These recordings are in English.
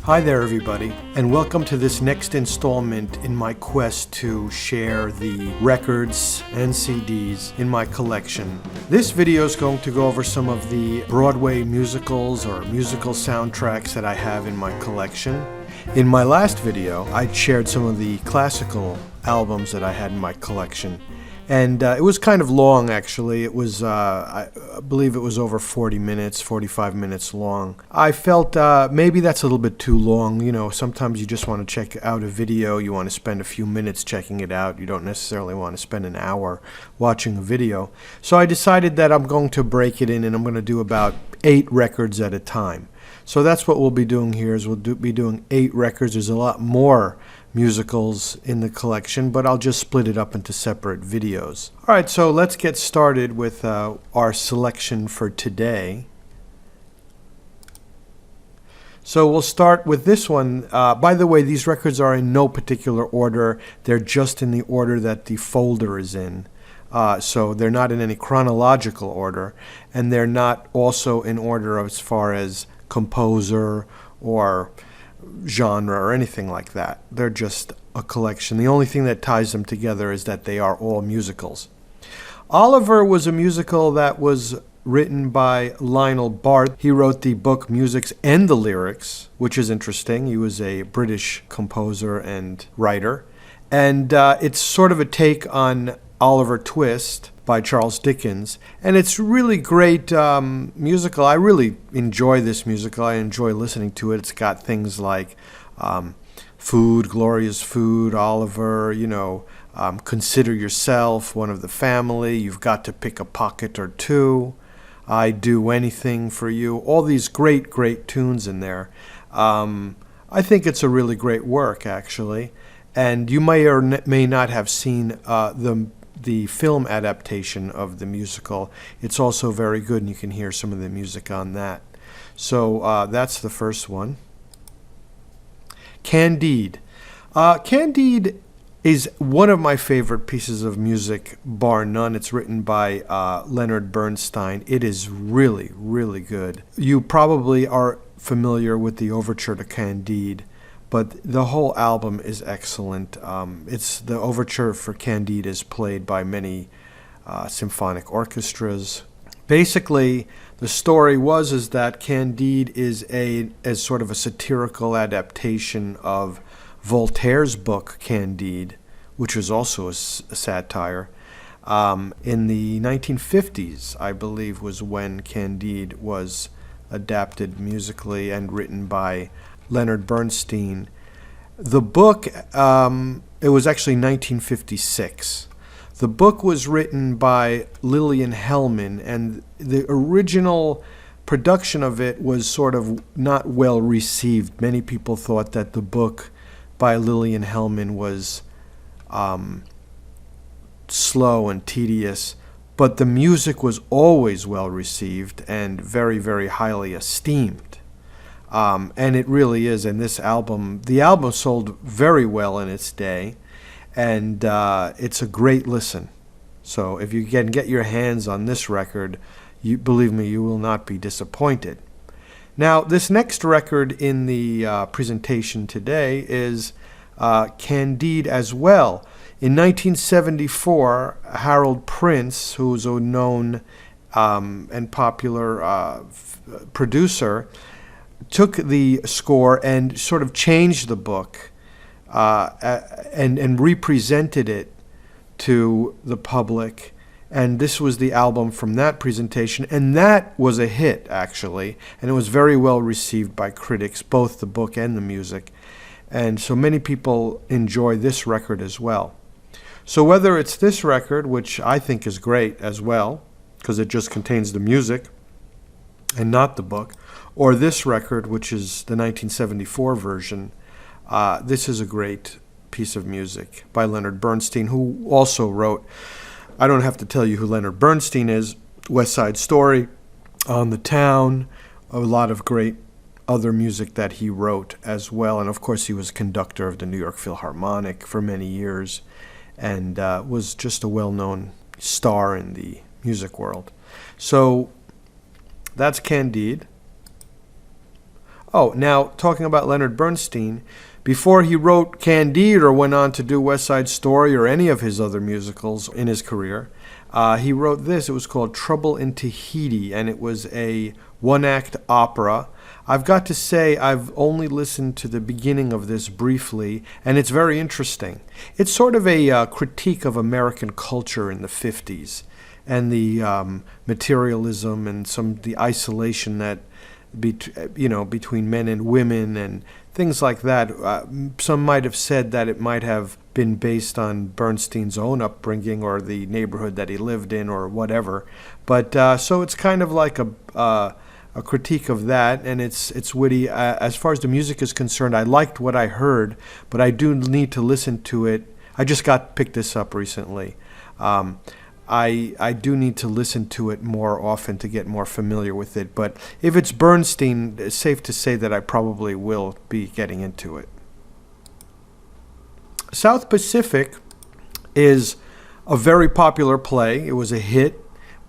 Hi there everybody, and welcome to this next installment in my quest to share the records and CDs in my collection. This video is going to go over some of the Broadway musicals or musical soundtracks that I have in my collection. In my last video, I shared some of the classical albums that I had in my collection. And it was kind of long, actually. It was, I believe it was over 40 minutes, 45 minutes long. I felt maybe that's a little bit too long. You know, sometimes you just want to check out a video. You want to spend a few minutes checking it out. You don't necessarily want to spend an hour watching a video. So I decided that I'm going to break it in, and I'm going to do about 8 records at a time. So that's what we'll be doing here, is we'll be doing 8 records. There's a lot more musicals in the collection, but I'll just split it up into separate videos. All right, so let's get started with our selection for today. So we'll start with this one. By the way, these records are in no particular order. They're just in the order that the folder is in. So they're not in any chronological order, and they're not also in order as far as composer or genre or anything like that. They're just a collection. The only thing that ties them together is that they are all musicals. Oliver was a musical that was written by Lionel Barth. He wrote the book, musics, and the lyrics, which is interesting. He was a British composer and writer. And it's sort of a take on Oliver Twist by Charles Dickens, and it's really great musical. I really enjoy this musical. I enjoy listening to it. It's got things like Food, Gloria's Food, Oliver, you know, Consider Yourself, One of the Family, You've Got to Pick a Pocket or Two, I Do Anything for You, all these great tunes in there. I think it's a really great work, actually, and you may or may not have seen the film adaptation of the musical. It's also very good, and you can hear some of the music on that. So that's the first one. Candide. Candide is one of my favorite pieces of music, bar none. It's written by Leonard Bernstein. It is really, really good. You probably are familiar with the Overture to Candide, but the whole album is excellent. It's the Overture for Candide is played by many symphonic orchestras. Basically, the story is that Candide is as sort of a satirical adaptation of Voltaire's book Candide, which was also a satire. In the 1950s, I believe, was when Candide was adapted musically and written by Leonard Bernstein. The book, it was actually 1956. The book was written by Lillian Hellman, and the original production of it was sort of not well received. Many people thought that the book by Lillian Hellman was slow and tedious, but the music was always well received and very, very highly esteemed. And it really is. And the album sold very well in its day, and it's a great listen. So if you can get your hands on this record, believe me, you will not be disappointed. Now, this next record in the presentation today is Candide as well. In 1974, Harold Prince, who's a known and popular producer, took the score and sort of changed the book and represented it to the public. And this was the album from that presentation, and that was a hit, actually. And it was very well received by critics, both the book and the music. And so many people enjoy this record as well. So whether it's this record, which I think is great as well, because it just contains the music and not the book, or this record, which is the 1974 version, this is a great piece of music by Leonard Bernstein, who also wrote, I don't have to tell you who Leonard Bernstein is, West Side Story, On the Town, a lot of great other music that he wrote as well. And of course, he was conductor of the New York Philharmonic for many years, and was just a well-known star in the music world. So that's Candide. Oh, now talking about Leonard Bernstein, before he wrote Candide or went on to do West Side Story or any of his other musicals in his career, he wrote this. It was called Trouble in Tahiti, and it was a one-act opera. I've got to say, I've only listened to the beginning of this briefly, and it's very interesting. It's sort of a critique of American culture in the 50s and the materialism and the isolation that between men and women and things like that. Some might have said that it might have been based on Bernstein's own upbringing or the neighborhood that he lived in or whatever. But so it's kind of like a critique of that, and it's witty. As far as the music is concerned, I liked what I heard, but I do need to listen to it. I just picked this up recently. I do need to listen to it more often to get more familiar with it. But if it's Bernstein, it's safe to say that I probably will be getting into it. South Pacific is a very popular play. It was a hit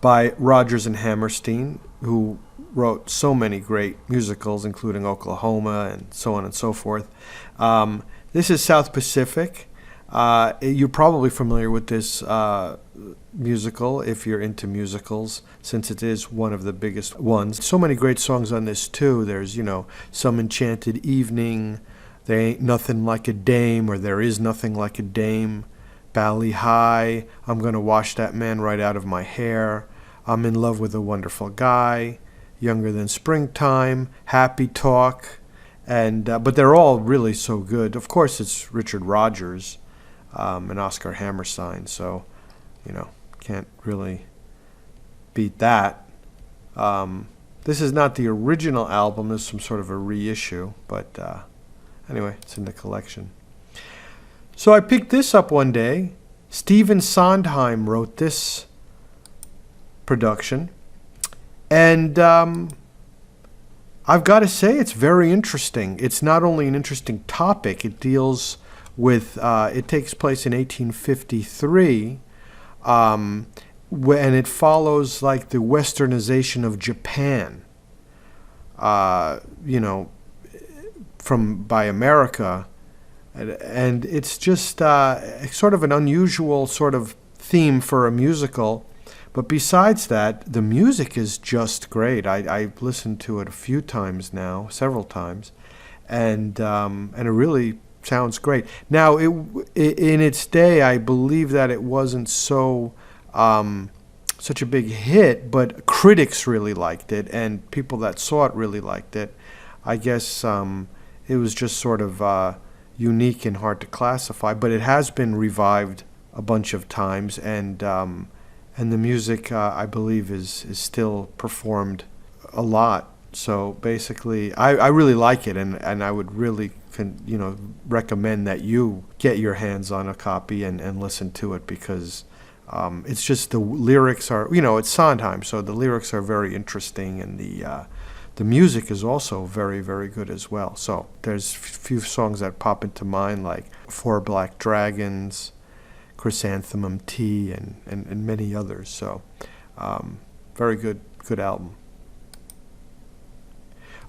by Rodgers and Hammerstein, who wrote so many great musicals, including Oklahoma and so on and so forth. This is South Pacific. You're probably familiar with this musical if you're into musicals, since it is one of the biggest ones. So many great songs on this too. There's, Some Enchanted Evening, There Ain't Nothing Like a Dame, or There Is Nothing Like a Dame, Bally High, I'm Gonna Wash That Man Right Out of My Hair, I'm in Love with a Wonderful Guy, Younger Than Springtime, Happy Talk, and but they're all really so good. Of course, it's Richard Rodgers and Oscar Hammerstein, so can't really beat that. This is not the original album. This is some sort of a reissue, but anyway, it's in the collection. So I picked this up one day. Stephen Sondheim wrote this production, and I've got to say it's very interesting. It's not only an interesting topic, it deals with, it takes place in 1853, and it follows like the westernization of Japan, by America. And it's just sort of an unusual sort of theme for a musical. But besides that, the music is just great. I've listened to it a few times now, several times, and it really sounds great. Now, in its day, I believe that it wasn't such a big hit, but critics really liked it, and people that saw it really liked it. I guess it was just sort of unique and hard to classify, but it has been revived a bunch of times, and the music, I believe, is still performed a lot. So basically, I really like it, and I would really recommend that you get your hands on a copy and listen to it, because it's just the lyrics are, it's Sondheim, so the lyrics are very interesting, and the music is also very, very good as well. So there's a few songs that pop into mind, like Four Black Dragons, Chrysanthemum Tea, and many others. So very good album.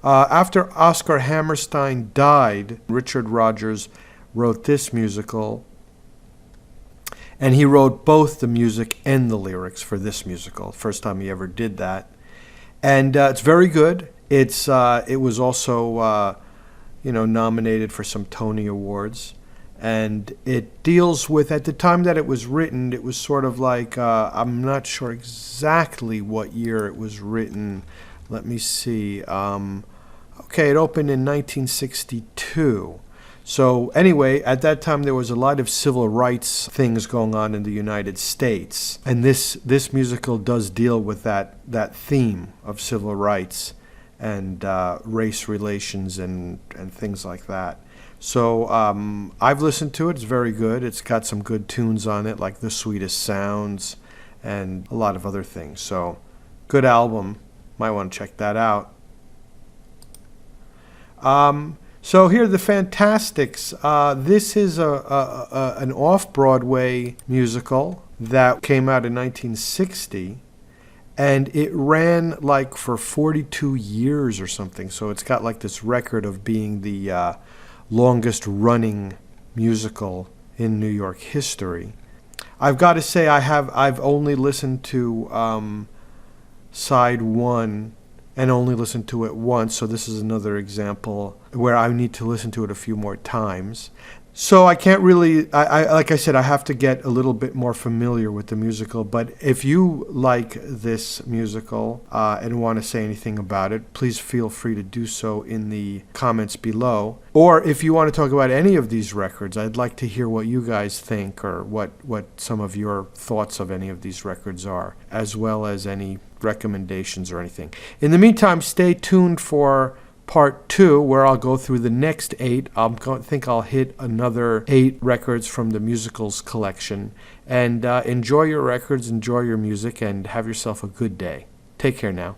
After Oscar Hammerstein died, Richard Rodgers wrote this musical, and he wrote both the music and the lyrics for this musical. First time he ever did that, and it's very good. It was also nominated for some Tony Awards, and it deals with, at the time that it was written, it was sort of like I'm not sure exactly what year it was written. Let me see. Okay, it opened in 1962. So anyway, at that time there was a lot of civil rights things going on in the United States, and this musical does deal with that theme of civil rights and race relations and things like that. So I've listened to it. It's very good. It's got some good tunes on it, like The Sweetest Sounds and a lot of other things. So good album. Might want to check that out. So here, the Fantasticks. This is an off-Broadway musical that came out in 1960, And it ran like for 42 years or something. So it's got like this record of being the longest running musical in New York history. I've got to say I've only listened to side one and only listened to it once, so this is another example where I need to listen to it a few more times. So I can't really, I like I said, I have to get a little bit more familiar with the musical, but if you like this musical and want to say anything about it, please feel free to do so in the comments below. Or if you want to talk about any of these records, I'd like to hear what you guys think or what some of your thoughts of any of these records are, as well as any recommendations or anything. In the meantime, stay tuned for Part 2, where I'll go through the next 8. I think I'll hit another 8 records from the musicals collection. And enjoy your records, enjoy your music, and have yourself a good day. Take care now.